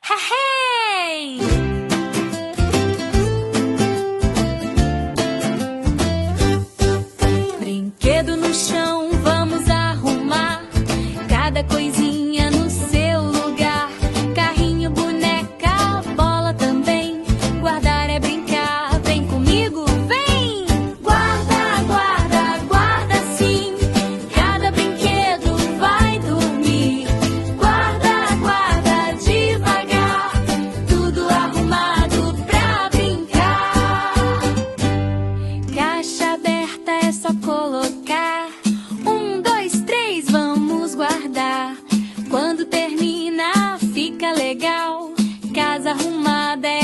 Hey! Brinquedo no chão, vamos arrumar cada coisinha no seu lugar. Carrinho, boneca, bola também. Guardar é brincar, vem comigo, vem! Guarda, guarda, guarda sim. Cada brinquedo vai dormir. Guarda, guarda devagar. Tudo arrumado pra brincar. Caixa aberta é só colocar. 1, 2, 3, vamos guardar. Quando termina, fica legal. Casa arrumada é